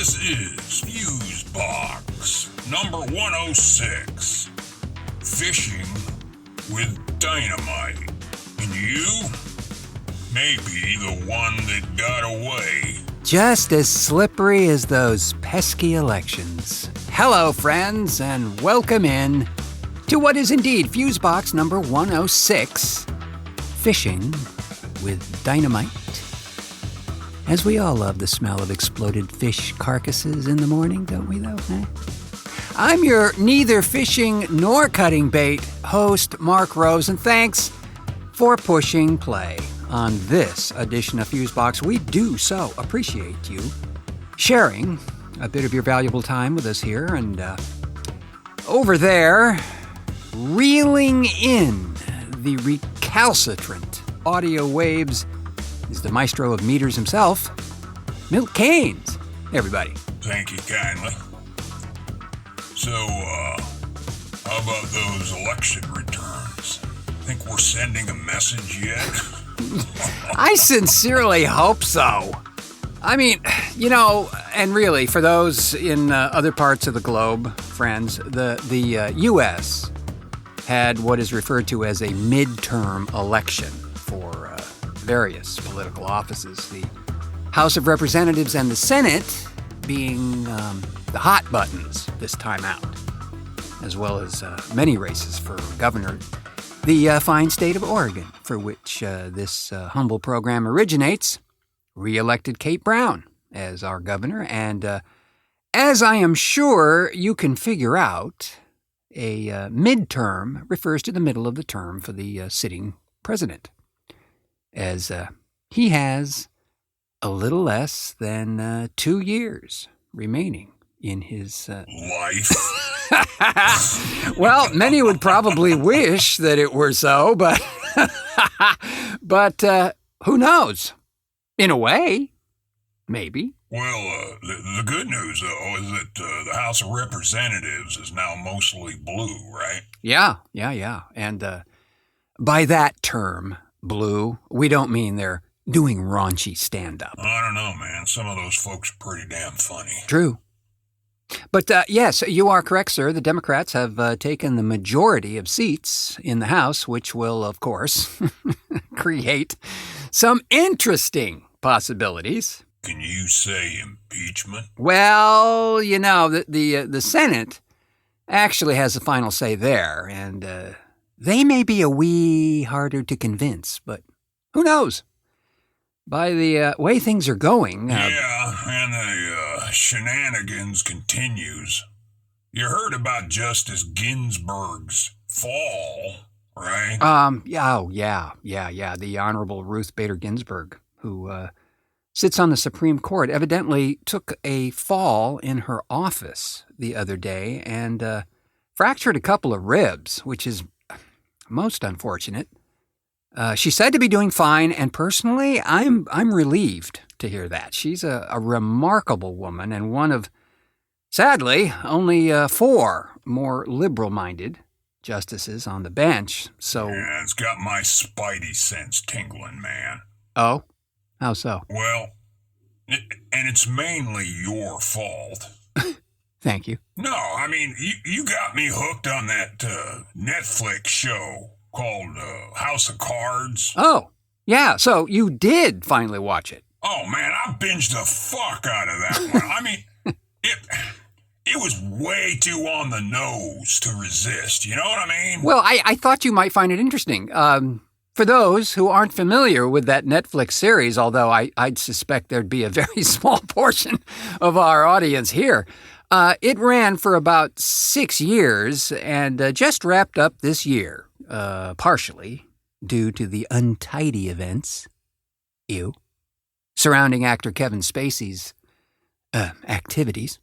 This is Fusebox number 106. Fishing with Dynamite. And you may be the one that got away. Just as slippery as those pesky elections. Hello, friends, and welcome in to what is indeed Fusebox number 106, Fishing with Dynamite. As we all love the smell of exploded fish carcasses in the morning, don't we, though? I'm your neither fishing nor cutting bait host, Mark Rose, and thanks for pushing play on this edition of Fusebox. We do so appreciate you sharing a bit of your valuable time with us here. And over there, reeling in the recalcitrant audio waves is the maestro of meters himself, Milt Keynes. Everybody. Thank you kindly. So, how about those election returns? Think we're sending a message yet? I sincerely hope so. I mean, and really, for those in other parts of the globe, friends, the U.S. had what is referred to as a midterm election for various political offices. The House of Representatives and the Senate being the hot buttons this time out, as well as many races for governor. The fine state of Oregon, for which this humble program originates, re-elected Kate Brown as our governor. And as I am sure you can figure out, a midterm refers to the middle of the term for the sitting president, as he has a little less than 2 years remaining in his life. Well, many would probably wish that it were so, but who knows? In a way, maybe. Well, the good news, though, is that the House of Representatives is now mostly blue, right? Yeah. And by that term, blue, we don't mean they're doing raunchy stand-up. I don't know, man. Some of those folks are pretty damn funny. True. But yes, you are correct, sir. The Democrats have taken the majority of seats in the House, which will, of course, create some interesting possibilities. Can you say impeachment? Well, the Senate actually has the final say there, and they may be a wee harder to convince, but who knows? By the way things are going... yeah, and the shenanigans continues. You heard about Justice Ginsburg's fall, right? Yeah. The Honorable Ruth Bader Ginsburg, who sits on the Supreme Court, evidently took a fall in her office the other day and fractured a couple of ribs, which is most unfortunate. She's said to be doing fine, and personally, I'm relieved to hear that. She's a remarkable woman and one of, sadly, only 4 more liberal-minded justices on the bench. So yeah, it's got my spidey sense tingling, man. Oh? How so? Well, and it's mainly your fault. Thank you. No, I mean, you got me hooked on that Netflix show called House of Cards. Oh, yeah, so you did finally watch it. Oh, man, I binged the fuck out of that one. I mean, it was way too on the nose to resist, you know what I mean? Well, I thought you might find it interesting. For those who aren't familiar with that Netflix series, although I'd suspect there'd be a very small portion of our audience here, it ran for about 6 years and just wrapped up this year. Partially due to the untidy events, surrounding actor Kevin Spacey's activities,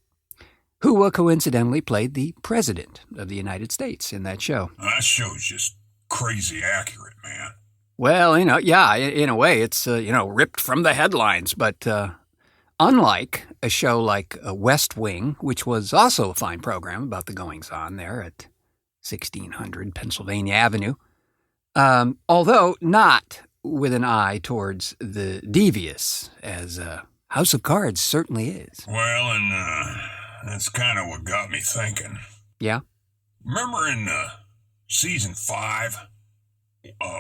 who coincidentally played the President of the United States in that show. That show's just crazy accurate, man. Well, in a way, it's, ripped from the headlines, but unlike a show like West Wing, which was also a fine program about the goings-on there at 1600 Pennsylvania Avenue, although not with an eye towards the devious, as House of Cards certainly is. Well, and that's kind of what got me thinking. Yeah? Remember in season 5,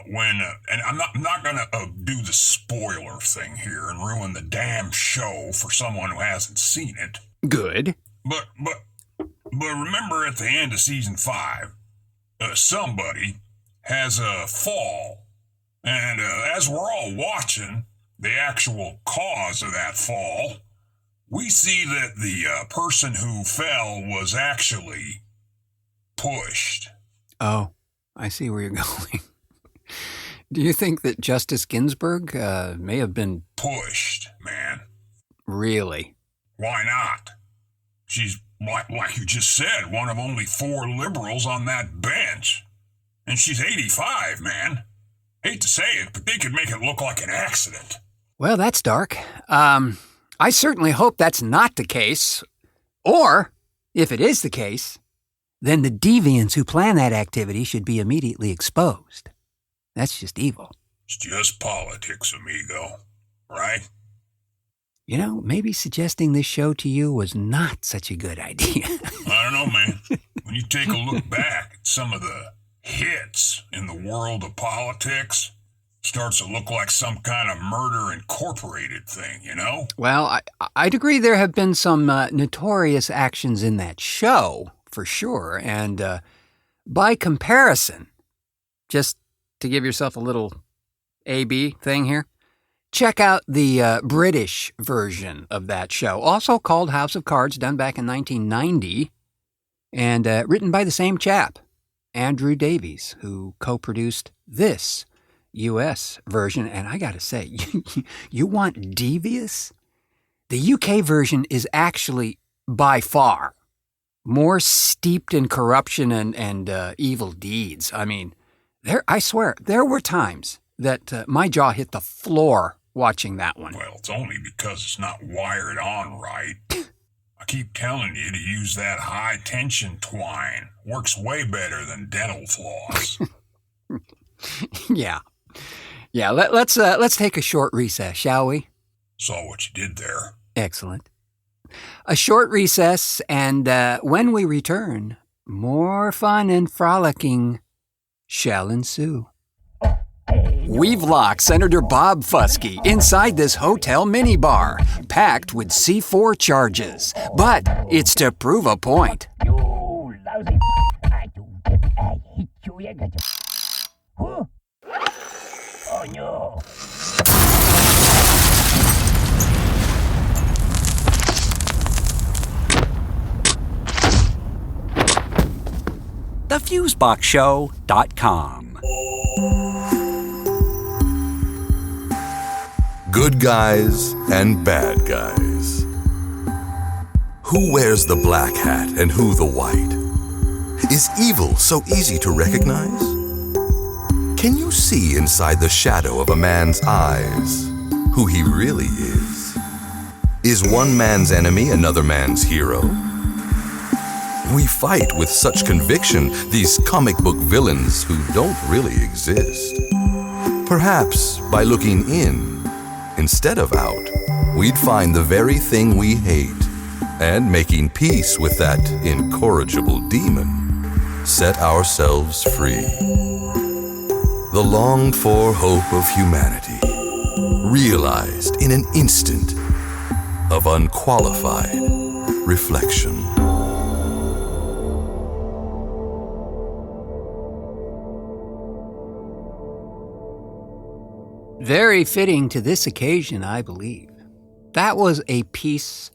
when, and I'm not gonna do the spoiler thing here and ruin the damn show for someone who hasn't seen it. Good. But remember at the end of season 5, somebody has a fall, and as we're all watching the actual cause of that fall, we see that the person who fell was actually pushed. Oh, I see where you're going. Do you think that Justice Ginsburg may have been pushed, man? Really? Why not? She's, like you just said, one of only 4 liberals on that bench. And she's 85, man. Hate to say it, but they could make it look like an accident. Well, that's dark. I certainly hope that's not the case. Or, if it is the case, then the deviants who plan that activity should be immediately exposed. That's just evil. It's just politics, amigo. Right? You know, maybe suggesting this show to you was not such a good idea. I don't know, man. When you take a look back at some of the hits in the world of politics, starts to look like some kind of Murder Incorporated thing, you know? Well, I'd agree there have been some notorious actions in that show, for sure. And by comparison, just to give yourself a little A-B thing here, check out the British version of that show, also called House of Cards, done back in 1990, and written by the same chap, Andrew Davies, who co-produced this U.S. version. And I gotta say, you want devious? The U.K. version is actually, by far, more steeped in corruption and evil deeds. I mean, I swear, there were times that my jaw hit the floor watching that one. Well, it's only because it's not wired on right. I keep telling you to use that high-tension twine. Works way better than dental floss. Yeah. Let's take a short recess, shall we? Saw what you did there. Excellent. A short recess, and when we return, more fun and frolicking shall ensue. We've locked Senator Bob Fusky inside this hotel minibar, packed with C4 charges. But it's to prove a point. You lousy I hit you, I got you. Oh no. TheFuseboxShow.com. Good guys and bad guys. Who wears the black hat and who the white? Is evil so easy to recognize? Can you see inside the shadow of a man's eyes who he really is? Is one man's enemy another man's hero? We fight with such conviction these comic book villains who don't really exist. Perhaps by looking in instead of out, we'd find the very thing we hate, and making peace with that incorrigible demon, set ourselves free. The longed-for hope of humanity, realized in an instant of unqualified reflection. Very fitting to this occasion, I believe. That was a piece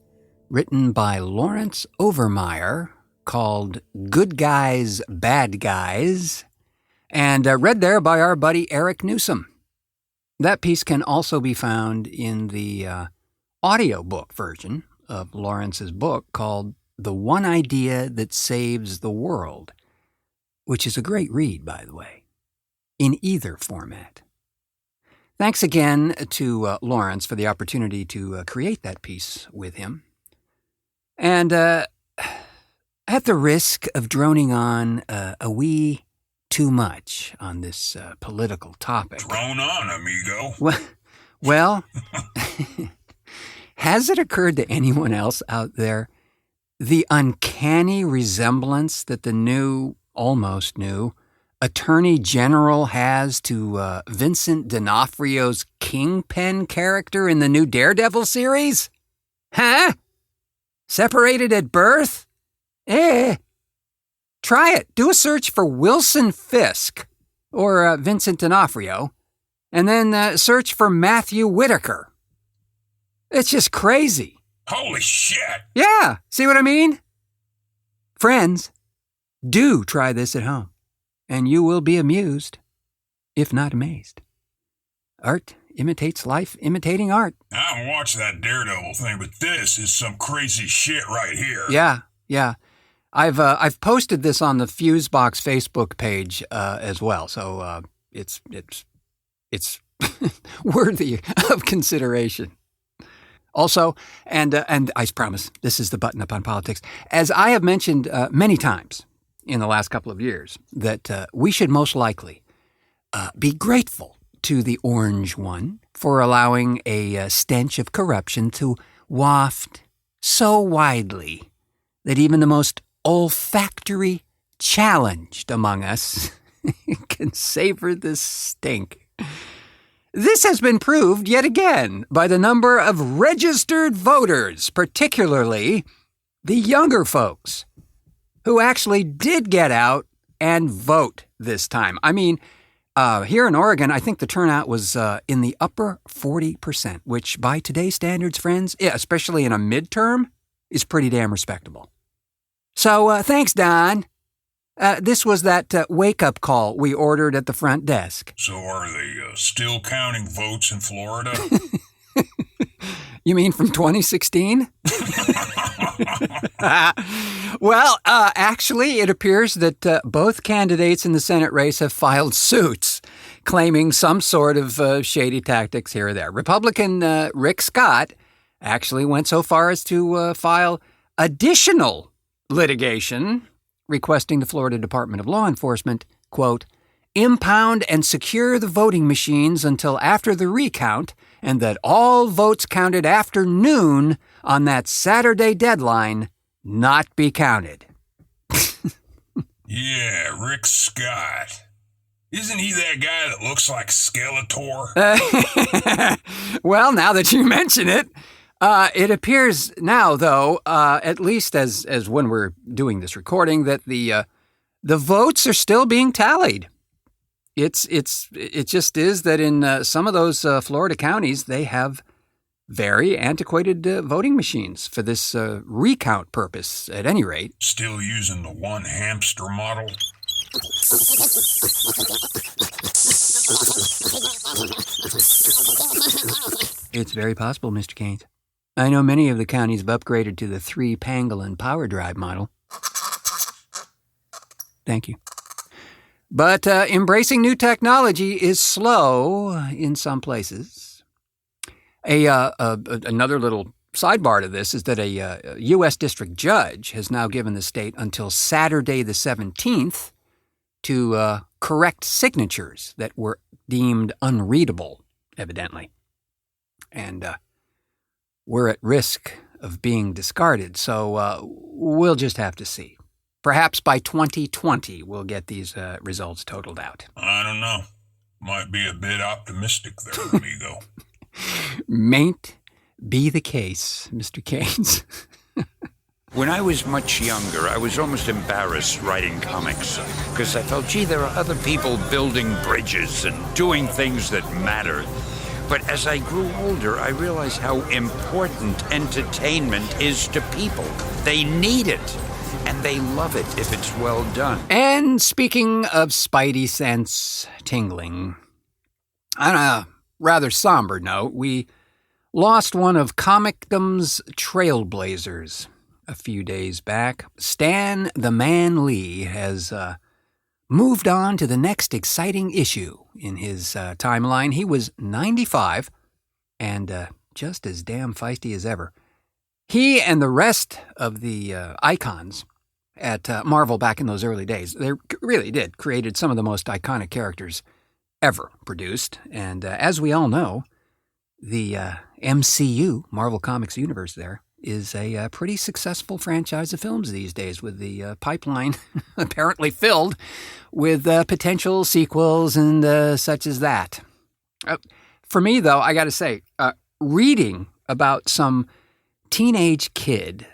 written by Laurence Overmire called Good Guys, Bad Guys, and read there by our buddy Eric Newsome. That piece can also be found in the audiobook version of Laurence's book called The One Idea That Saves the World, which is a great read, by the way, in either format. Thanks again to Laurence for the opportunity to create that piece with him. And at the risk of droning on a wee too much on this political topic. Drone on, amigo. Well, Has it occurred to anyone else out there the uncanny resemblance that the almost new, Attorney General has to Vincent D'Onofrio's Kingpin character in the new Daredevil series? Huh? Separated at birth? Try it. Do a search for Wilson Fisk or Vincent D'Onofrio, and then search for Matthew Whitaker. It's just crazy. Holy shit! Yeah, see what I mean? Friends, do try this at home, and you will be amused, if not amazed. Art imitates life imitating art. I haven't watched that Daredevil thing, but this is some crazy shit right here. Yeah. I've posted this on the Fusebox Facebook page as well, so it's worthy of consideration. Also, and I promise, this is the button up on politics, as I have mentioned many times in the last couple of years, that we should most likely be grateful to the Orange One for allowing a stench of corruption to waft so widely that even the most olfactory challenged among us can savor this stink. This has been proved yet again by the number of registered voters, particularly the younger folks, who actually did get out and vote this time. I mean, here in Oregon, I think the turnout was in the upper 40%, which by today's standards, friends, especially in a midterm, is pretty damn respectable. So thanks, Don. This was that wake-up call we ordered at the front desk. So are they still counting votes in Florida? You mean from 2016? Well, actually, it appears that both candidates in the Senate race have filed suits claiming some sort of shady tactics here or there. Republican Rick Scott actually went so far as to file additional litigation requesting the Florida Department of Law Enforcement, quote, impound and secure the voting machines until after the recount, and that all votes counted after noon on that Saturday deadline not be counted. Yeah, Rick Scott. Isn't he that guy that looks like Skeletor? Well, now that you mention it, it appears now, though, at least as when we're doing this recording, that the votes are still being tallied. It just is that in some of those Florida counties, they have very antiquated voting machines for this recount purpose, at any rate. Still using the one hamster model? It's very possible, Mr. Keynes. I know many of the counties have upgraded to the 3-pangolin power drive model. Thank you. But embracing new technology is slow in some places. Another little sidebar to this is that a U.S. district judge has now given the state until Saturday the 17th to correct signatures that were deemed unreadable, evidently. And we're at risk of being discarded, so we'll just have to see. Perhaps by 2020, we'll get these results totaled out. I don't know. Might be a bit optimistic there, amigo. Mayn't be the case, Mr. Keynes. When I was much younger, I was almost embarrassed writing comics because I felt, gee, there are other people building bridges and doing things that matter. But as I grew older, I realized how important entertainment is to people. They need it, and they love it if it's well done. And speaking of spidey sense tingling, on a rather somber note, we lost one of comicdom's trailblazers a few days back. Stan the Man Lee has moved on to the next exciting issue in his timeline. He was 95 and just as damn feisty as ever. He and the rest of the icons at Marvel back in those early days, they really did created some of the most iconic characters ever produced. And as we all know, the MCU, Marvel Comics Universe there, is a pretty successful franchise of films these days, with the pipeline apparently filled with potential sequels and such as that. For me, though, I got to say, reading about some teenage kid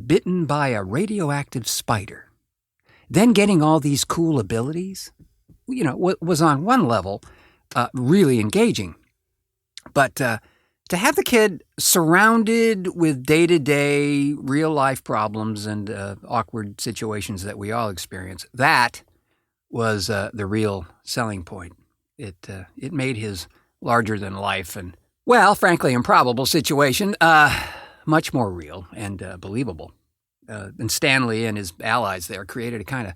bitten by a radioactive spider, then getting all these cool abilities, was on one level really engaging. But to have the kid surrounded with day-to-day real-life problems and awkward situations that we all experience, that was the real selling point. It made his larger-than-life and, well, frankly, improbable situation much more real and believable. And Stanley and his allies there created a kind of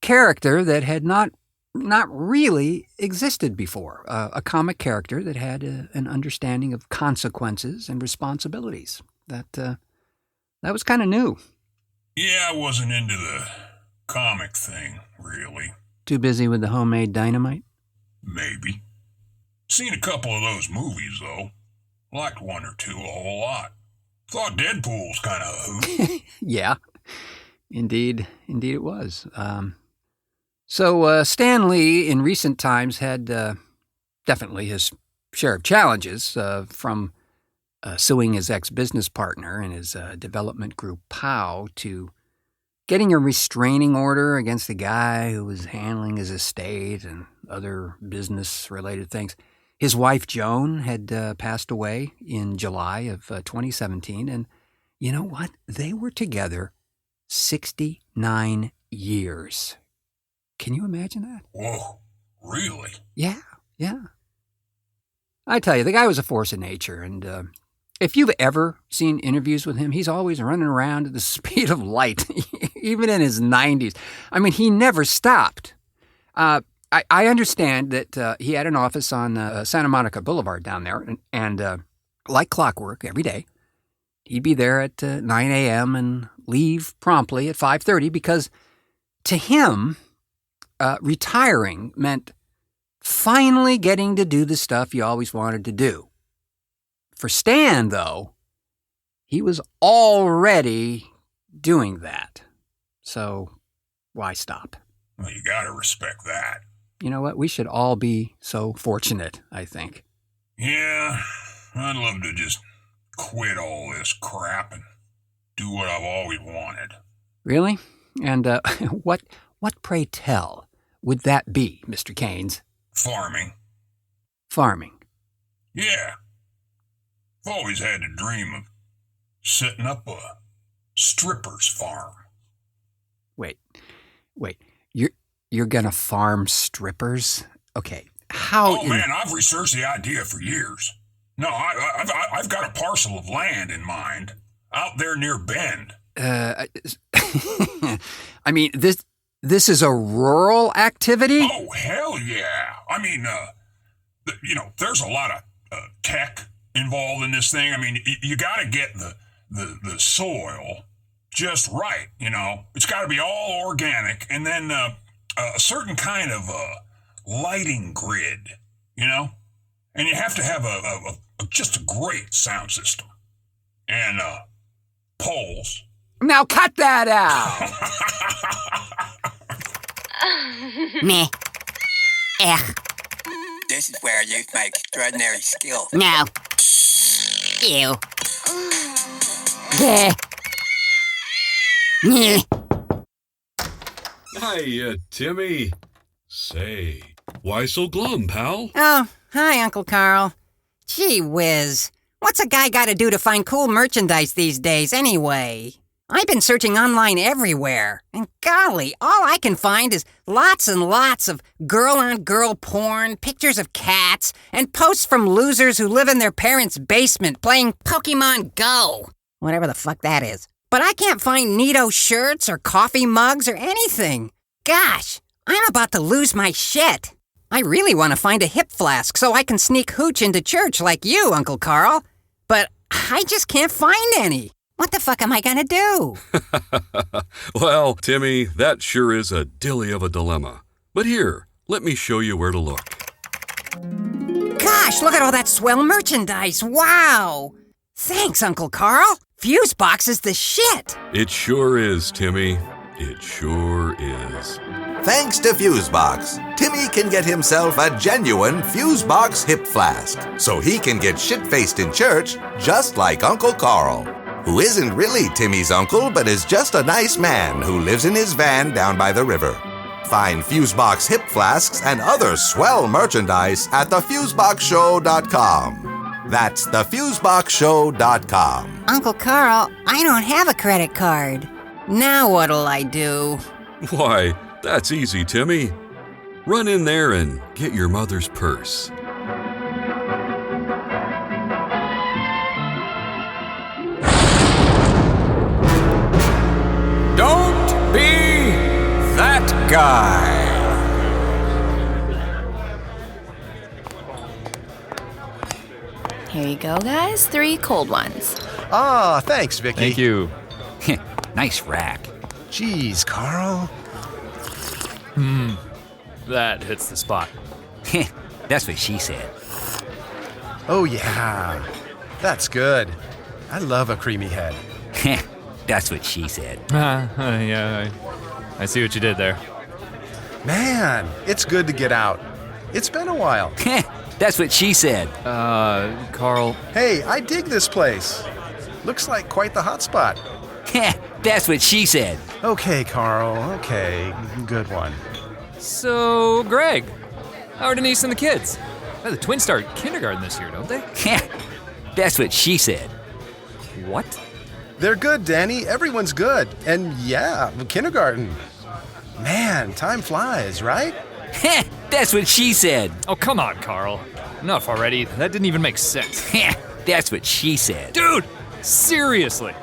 character that had not really existed before. A comic character that had an understanding of consequences and responsibilities. That was kind of new. Yeah, I wasn't into the comic thing, really. Too busy with the homemade Dynamite? Maybe. Seen a couple of those movies, though. Liked one or two a whole lot. Thought Deadpool was kind of a hoot. Yeah, indeed it was. So Stan Lee in recent times had definitely his share of challenges, from suing his ex-business partner and his development group POW to getting a restraining order against the guy who was handling his estate and other business-related things. His wife Joan had passed away in July of 2017, and you know what? They were together 69 years. Can you imagine that? Whoa, really? Yeah. I tell you, the guy was a force of nature, and if you've ever seen interviews with him, he's always running around at the speed of light, even in his 90s. I mean, he never stopped. I understand that he had an office on Santa Monica Boulevard down there, and like clockwork, every day, he'd be there at 9 a.m. and leave promptly at 5:30 because to him, retiring meant finally getting to do the stuff you always wanted to do. For Stan, though, he was already doing that. So why stop? Well, you gotta respect that. You know what? We should all be so fortunate, I think. Yeah, I'd love to just quit all this crap and do what I've always wanted. Really? And what pray tell would that be, Mr. Keynes? Farming. Farming? Yeah. I've always had a dream of setting up a stripper's farm. Wait. You're gonna farm strippers? Okay, how... Oh, man, I've researched the idea for years. No, I've got a parcel of land in mind, out there near Bend. I mean, this is a rural activity? Oh, hell yeah. I mean, there's a lot of tech involved in this thing. I mean, you gotta get the soil just right, It's gotta be all organic, and then a certain kind of lighting grid, And you have to have just a great sound system. And poles. Now cut that out! Meh. Ugh. This is where I use my extraordinary skill. No. Ew. Bleh. Meh. Hi, Timmy. Say, why so glum, pal? Oh, hi, Uncle Carl. Gee whiz. What's a guy gotta do to find cool merchandise these days, anyway? I've been searching online everywhere, and golly, all I can find is lots and lots of girl-on-girl porn, pictures of cats, and posts from losers who live in their parents' basement playing Pokemon Go. Whatever the fuck that is. But I can't find neato shirts or coffee mugs or anything. Gosh, I'm about to lose my shit. I really want to find a hip flask so I can sneak hooch into church like you, Uncle Carl. But I just can't find any. What the fuck am I gonna do? Well, Timmy, that sure is a dilly of a dilemma. But here, let me show you where to look. God gosh, look at all that swell merchandise. Wow. Thanks, Uncle Carl. Fusebox is the shit. It sure is, Timmy. It sure is. Thanks to Fusebox, Timmy can get himself a genuine Fusebox hip flask, so he can get shit-faced in church just like Uncle Carl, who isn't really Timmy's uncle, but is just a nice man who lives in his van down by the river. Find Fusebox hip flasks and other swell merchandise at thefuseboxshow.com. That's thefuseboxshow.com. Uncle Carl, I don't have a credit card. Now what'll I do? Why, that's easy, Timmy. Run in there and get your mother's purse. Don't be that guy. Here you go, guys. 3 cold ones. Ah, thanks, Vicky. Thank you. Nice rack. Jeez, Carl. That hits the spot. That's what she said. Oh, yeah. That's good. I love a creamy head. That's what she said. Yeah, I see what you did there. Man, it's good to get out. It's been a while. That's what she said. Carl. Hey, I dig this place. Looks like quite the hot spot. That's what she said. Okay, Carl. Okay, good one. So, Greg, how are Denise and the kids? The twins start kindergarten this year, don't they? That's what she said. What? They're good, Danny. Everyone's good. And yeah, kindergarten. Man, time flies, right? That's what she said. Oh, come on, Carl. Enough already. That didn't even make sense. That's what she said. Dude, seriously.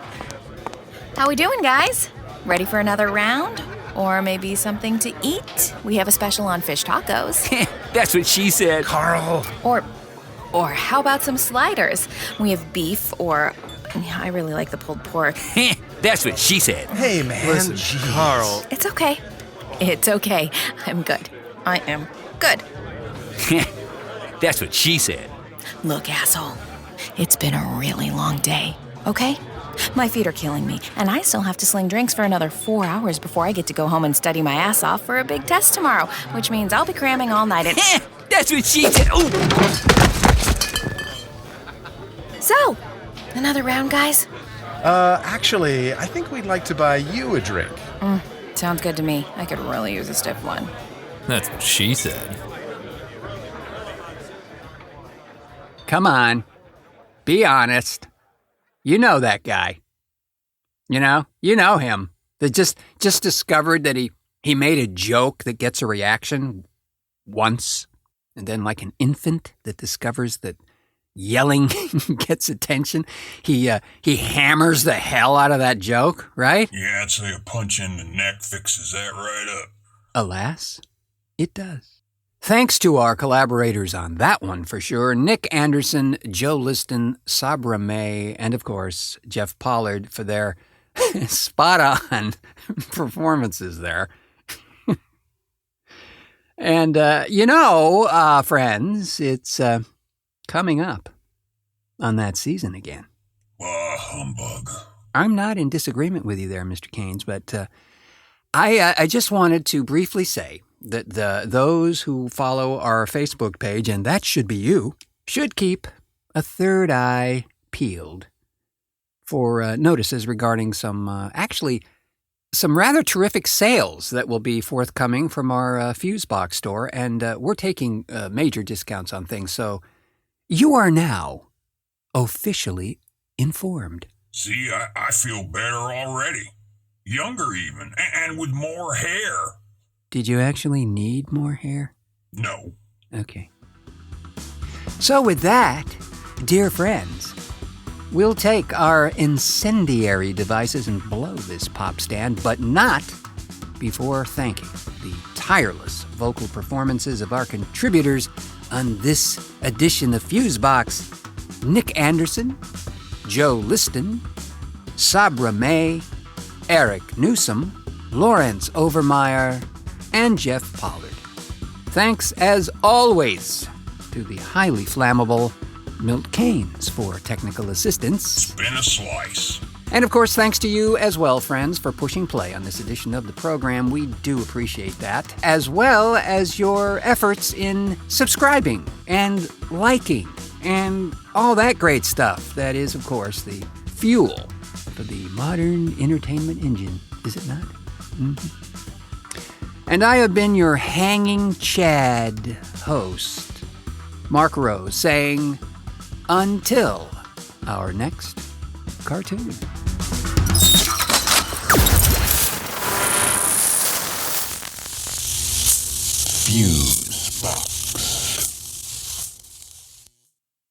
How we doing, guys? Ready for another round? Or maybe something to eat? We have a special on fish tacos. That's what she said. Carl. Or how about some sliders? We have beef or... Yeah, I really like the pulled pork. That's what she said. Hey, man. Listen, Jeez. Carl. It's okay. It's okay. I'm good. I am good. That's what she said. Look, asshole. It's been a really long day, okay? My feet are killing me, and I still have to sling drinks for another 4 hours before I get to go home and study my ass off for a big test tomorrow, which means I'll be cramming all night and... That's what she said. Ooh. So, another round, guys? Actually, I think we'd like to buy you a drink. Sounds good to me. I could really use a stiff one. That's what she said. Come on. Be honest. You know that guy. You know him. That just discovered that he made a joke that gets a reaction once, and then like an infant that discovers that yelling gets attention, he hammers the hell out of that joke, right? Yeah, I'd say a punch in the neck fixes that right up. Alas, it does. Thanks to our collaborators on that one for sure, Nick Anderson, Joe Liston, Sabra May, and of course, Jeff Pollard for their spot-on performances there. And, friends, it's coming up on that season again. Humbug. I'm not in disagreement with you there, Mr. Keynes, but I just wanted to briefly say that those who follow our Facebook page, and that should be you, should keep a third eye peeled for notices regarding some rather terrific sales that will be forthcoming from our Fusebox store, and we're taking major discounts on things, so you are now officially informed. See, I feel better already. Younger even, and with more hair. Did you actually need more hair? No. Okay. So with that, dear friends, we'll take our incendiary devices and blow this pop stand, but not before thanking the tireless vocal performances of our contributors on this edition of Fusebox: Nick Anderson, Joe Liston, Sabra May, Eric Newsome, Laurence Overmire, and Jeff Pollard. Thanks, as always, to the highly flammable Milt Keynes for technical assistance. Spin a slice. And of course, thanks to you as well, friends, for pushing play on this edition of the program. We do appreciate that, as well as your efforts in subscribing and liking and all that great stuff. That is, of course, the fuel for the modern entertainment engine, is it not? Mm-hmm. And I have been your hanging Chad host, Mark Rose, saying, until our next cartoon. Fuse.